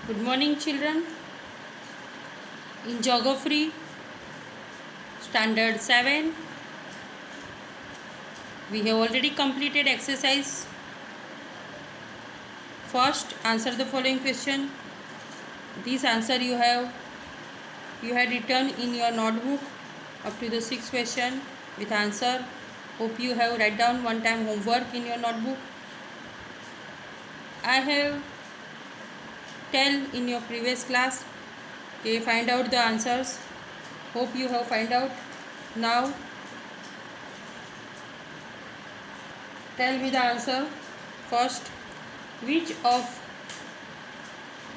Good morning, children. In Geography, Standard 7, we have already completed exercise. First, answer the following question. This answer you had written in your notebook up to the sixth question with answer. Hope you have write down one time homework in your notebook. I have tell in your previous class. Okay, find out the answers. Hope you have find out. Now, tell me the answer. First, which of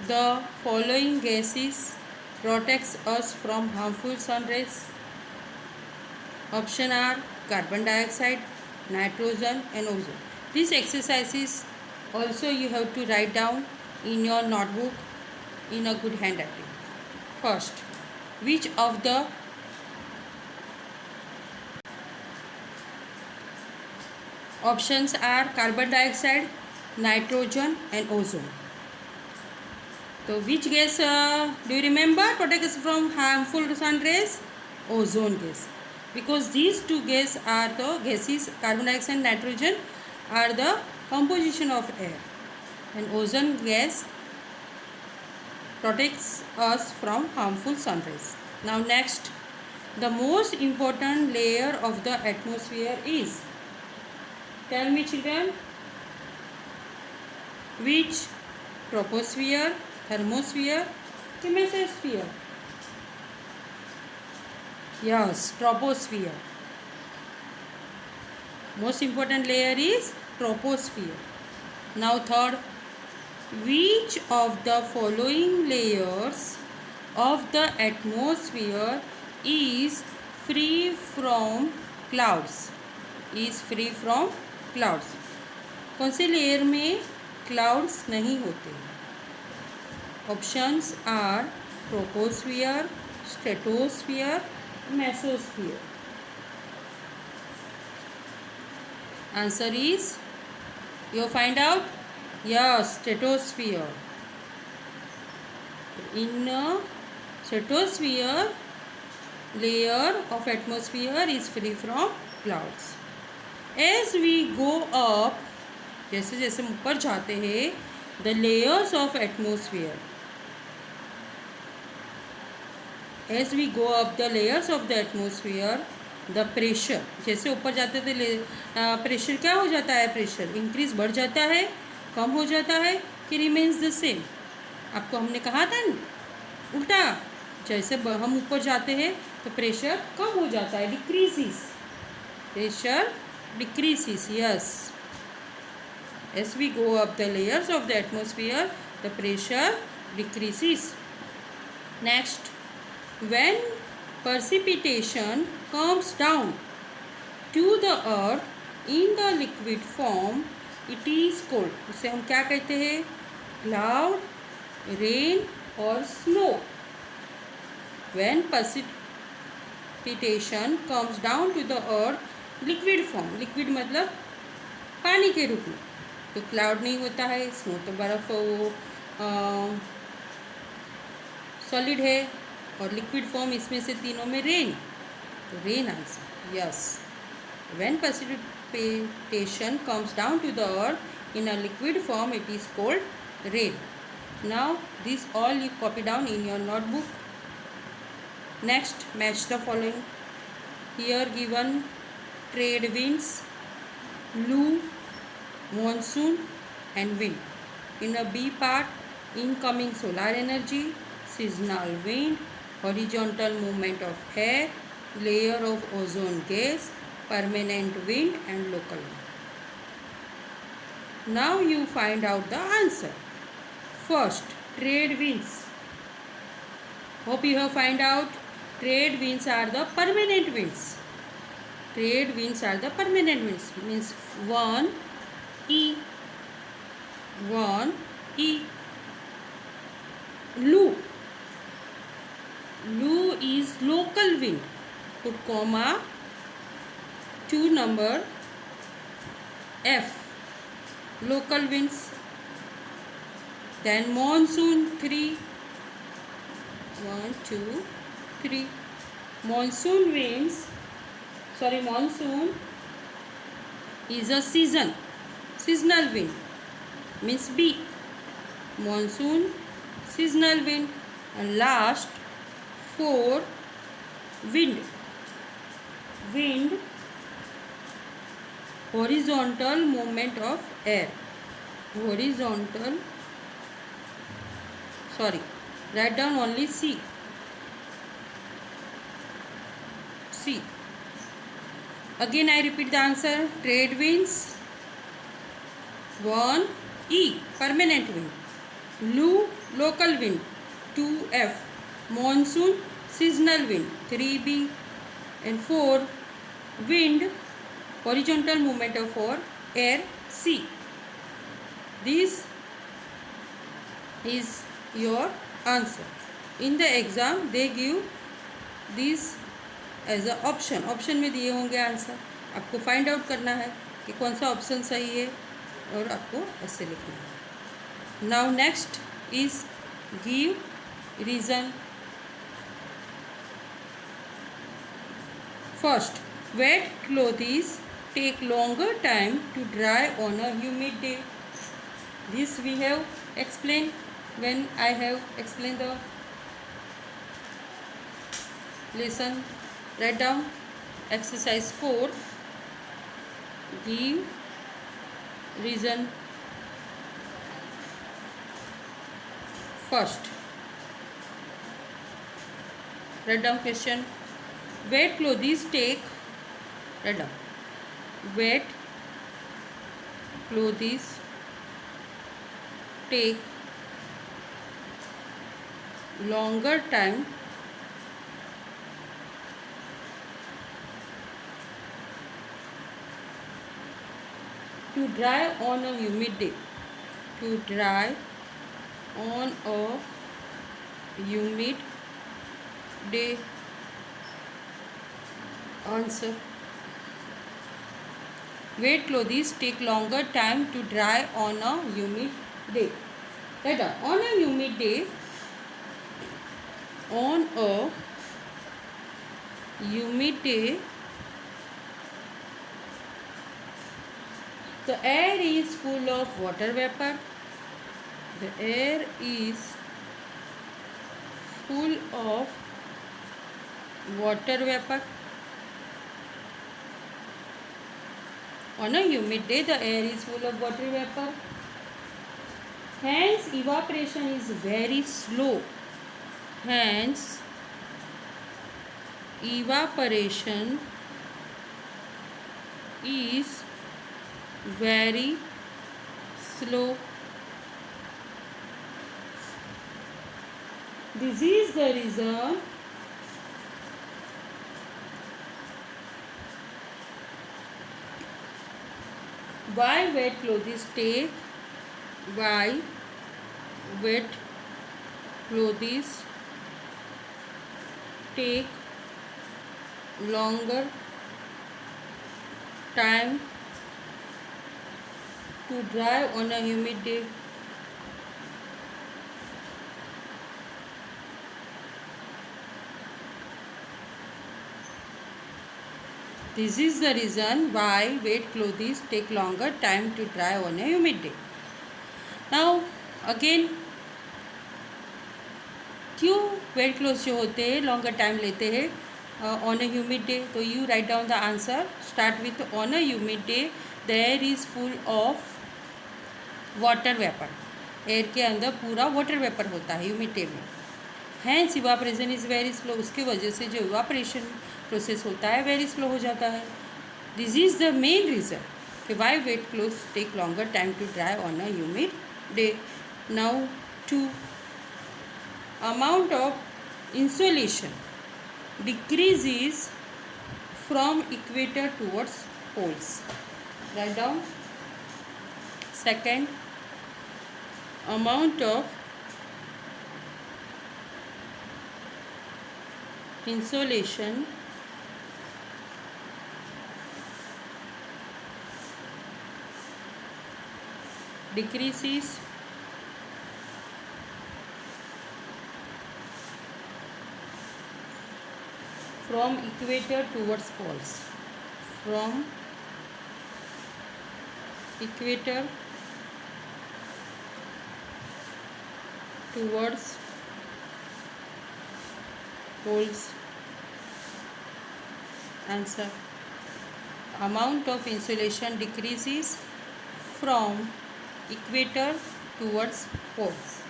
the following gases protects us from harmful sun rays? Option are carbon dioxide, nitrogen and ozone. These exercises also you have to write down in your notebook in a good handwriting. First, which of the options are carbon dioxide, nitrogen and ozone? So which gas do you remember protect us from harmful sun rays? Ozone gas. Because these two gases are the gases, carbon dioxide and nitrogen are the composition of air, and ozone gas protects us from harmful sun rays. Now next, the most important layer of the atmosphere is, tell me children, which? Troposphere, thermosphere, mesosphere? Yes, troposphere. Most important layer is troposphere. Now third, which of the following layers of the atmosphere is free from clouds? Is free from clouds. कौन से layer में clouds नहीं होते? Options are troposphere, stratosphere, mesosphere. Answer is, you find out? Yes, stratosphere. In a stratosphere, layer of atmosphere is free from clouds. As we go up, जैसे जैसे ऊपर जाते हैं, the layers of atmosphere. As we go up the layers of the atmosphere, the pressure, जैसे ऊपर जाते थे pressure क्या हो जाता है? प्रेशर इंक्रीज बढ़ जाता है, कम हो जाता है कि रिमेन्स द सेम? आपको हमने कहा था न, उल्टा, जैसे हम ऊपर जाते हैं तो प्रेशर कम हो जाता है, decreases. Pressure decreases. Yes, as we go up the layers of the atmosphere, the pressure decreases. Next, when precipitation comes down to the earth in the liquid form, it is called, इसे हम क्या कहते हैं? Cloud, rain और snow. When precipitation comes down to the earth liquid form, liquid मतलब पानी के रूप में, तो क्लाउड नहीं होता है, स्नो तो बर्फ वो सॉलिड है, और लिक्विड फॉर्म इसमें से तीनों में रेन, तो rain answer. Yes, when precipitation comes down to the earth in a liquid form, it is called rain. Now this all you copy down in your notebook. Next, match the following. Here given trade winds, Lu, monsoon and wind. In a B part, incoming solar energy, seasonal wind, horizontal movement of air, layer of ozone gas, permanent wind and local wind. Now you find out the answer. First, trade winds. Hope you have find out. Trade winds are the permanent winds. Trade winds are the permanent winds. Means 1 E. 1 E. Lu. Lu is local wind. Put comma. 2 number F. Local winds. Then monsoon, 3. 1, 2, 3. Monsoon winds, monsoon is a seasonal wind, means B. Monsoon, seasonal wind. And last, 4, wind. Wind, horizontal movement of air. Write down only C. Again I repeat the answer. Trade winds, 1, E, permanent wind. Lu, local wind, 2F. Monsoon, seasonal wind, 3B. And 4, wind, horizontal movement of air, C. This is your answer. In the exam they give this as a option में दिए होंगे answer. आपको find out करना है कि कौन सा option सही है और आपको ऐसे लिखना है. Now next is give reason. First, wet clothes take longer time to dry on a humid day. This we have explain when I have explain the lesson. Write down exercise 4. Give reason. First, write down question. Wet clothes take. Write down. Wet clothes take longer time to dry on a humid day. To dry on a humid day. Answer. Wet clothes take longer time to dry on a humid day. Right on a humid day. On a humid day, the air is full of water vapor. The air is full of water vapor. On a humid day, the air is full of water vapor. Hence, evaporation is very slow. Hence, evaporation is very slow. This is the reason why wet clothes take longer time to dry on a humid day. This is the reason why wet clothes take longer time to dry on a humid day. Now again, क्यों wet cloth जो होते हैं longer time लेते हैं on a humid day? तो you write down the answer. Start with on a humid day the air is full of water vapour. Air के अंदर पूरा वाटर वेपर होता है ह्यूमिड डे में. Hence evaporation is very slow. उसकी वजह से जो इवापरेशन प्रोसेस होता है वेरी स्लो हो जाता है. This is the main reason कि why wet clothes take longer time to dry on a humid day. Now 2, amount of insolation decreases from equator towards poles. Write down. Second, amount of insolation decreases from equator towards poles. From equator towards poles. Answer. Amount of insolation decreases from equator towards poles.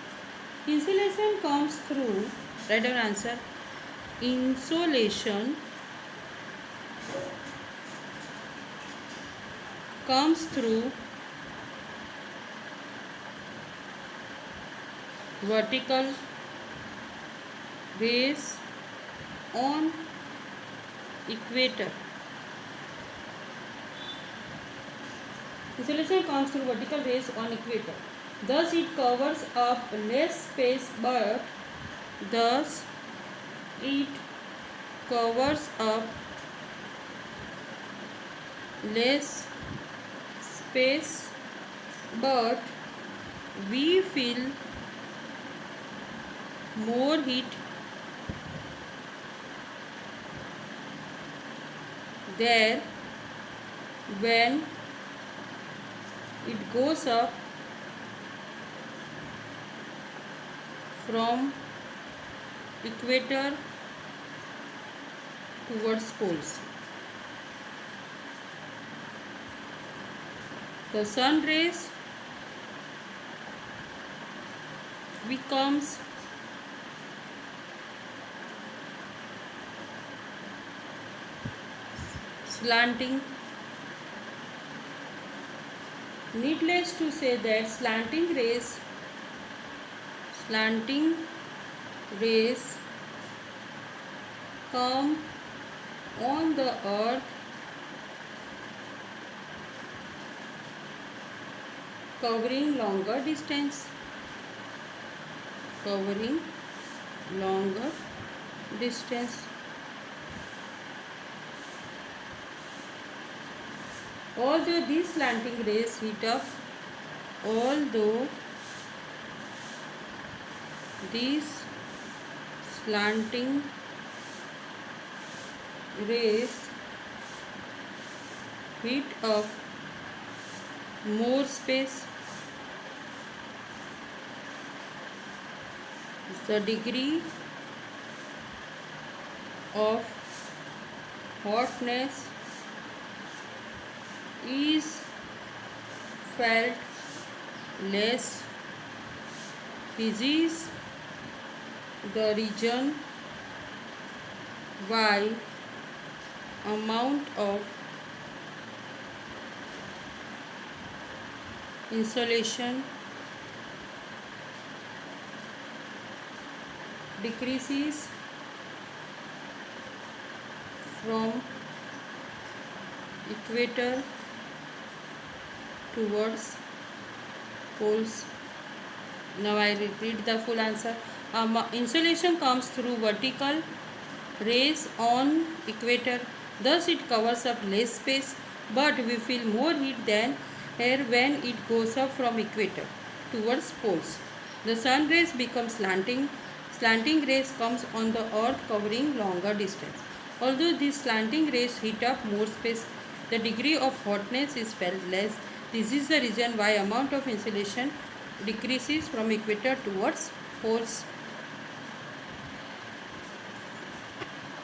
Insolation comes through, write down answer. Insolation comes through vertical rays on equator. Insolation comes through vertical rays on equator. Thus it covers up less space, but thus it covers up less space, but we feel more heat there when it goes up from equator towards poles. The sun rays becomes slanting. Needless to say that slanting rays come on the earth covering longer distance. Although these slanting rays heat up more space, the degree of hotness is felt less. This is the reason why amount of insolation decreases from equator towards poles. Now I repeat the full answer. Insolation comes through vertical rays on equator. Thus it covers up less space, but we feel more heat than air when it goes up from equator towards poles. The sun rays become slanting. Slanting rays comes on the earth covering longer distance. Although these slanting rays heat up more space, the degree of hotness is felt less. This is the reason why amount of insolation decreases from equator towards poles.